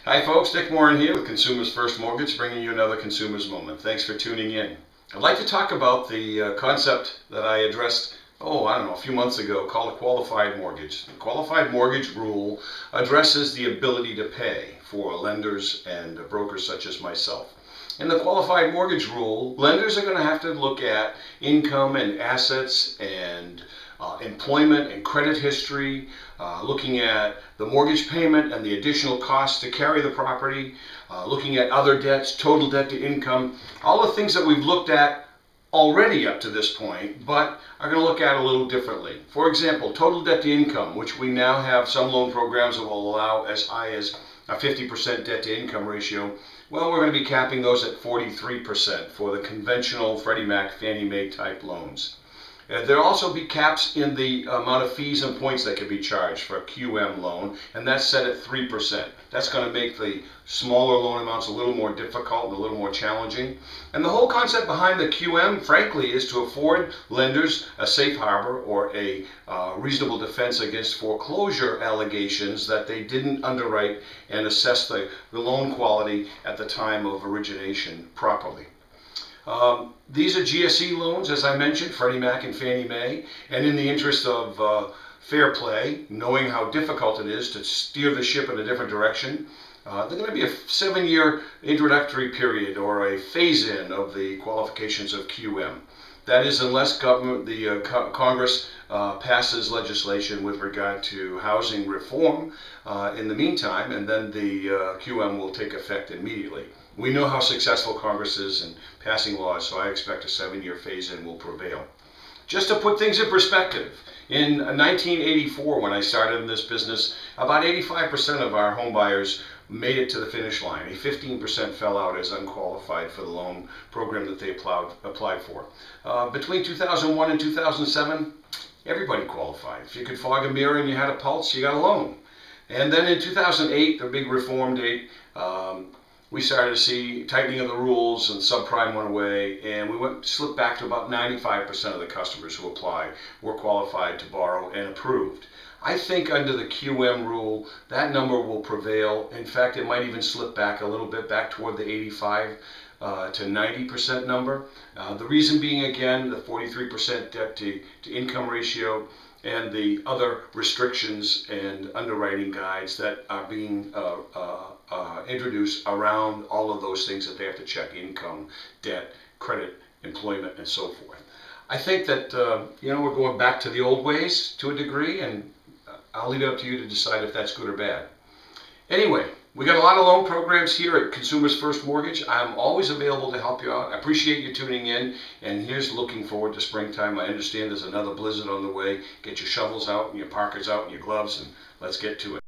Hi folks, Dick Moran here with Consumers First Mortgage, bringing you another Consumers Moment. Thanks for tuning in. I'd like to talk about the concept that I addressed, a few months ago, called a qualified mortgage. The qualified mortgage rule addresses the ability to pay for lenders and brokers such as myself. In the qualified mortgage rule, lenders are going to have to look at income and assets and employment and credit history, looking at the mortgage payment and the additional costs to carry the property, looking at other debts, total debt to income, all the things that we've looked at already up to this point, but are going to look at a little differently. For example, total debt to income, which we now have some loan programs that will allow as high as a 50% debt to income ratio. Well, we're going to be capping those at 43% for the conventional Freddie Mac, Fannie Mae type loans. There'll also be caps in the amount of fees and points that can be charged for a QM loan, and that's set at 3%. That's going to make the smaller loan amounts a little more difficult and a little more challenging. And the whole concept behind the QM, frankly, is to afford lenders a safe harbor or a reasonable defense against foreclosure allegations that they didn't underwrite and assess the loan quality at the time of origination properly. These are GSE loans, as I mentioned, Freddie Mac and Fannie Mae, and in the interest of fair play, knowing how difficult it is to steer the ship in a different direction, there's going to be a 7-year introductory period or a phase-in of the qualifications of QM. That is, unless Congress passes legislation with regard to housing reform in the meantime, and then the QM will take effect immediately. We know how successful Congress is in passing laws, so I expect a 7-year phase-in will prevail. Just to put things in perspective, in 1984, when I started in this business, about 85% of our home buyers made it to the finish line. 15% fell out as unqualified for the loan program that they applied for. Between 2001 and 2007, everybody qualified. If you could fog a mirror and you had a pulse, you got a loan. And then in 2008, the big reform date, we started to see tightening of the rules and subprime went away, and we slipped back to about 95% of the customers who applied were qualified to borrow and approved. I think under the QM rule, that number will prevail. In fact, it might even slip back a little bit, back toward the 85 to 90% number. The reason being, again, the 43% debt to income ratio and the other restrictions and underwriting guides that are being introduced around all of those things that they have to check: income, debt, credit, employment, and so forth. I think that we're going back to the old ways to a degree, and I'll leave it up to you to decide if that's good or bad. Anyway, we got a lot of loan programs here at Consumers First Mortgage. I'm always available to help you out. I appreciate you tuning in, and here's looking forward to springtime. I understand there's another blizzard on the way. Get your shovels out and your parkers out and your gloves, and let's get to it.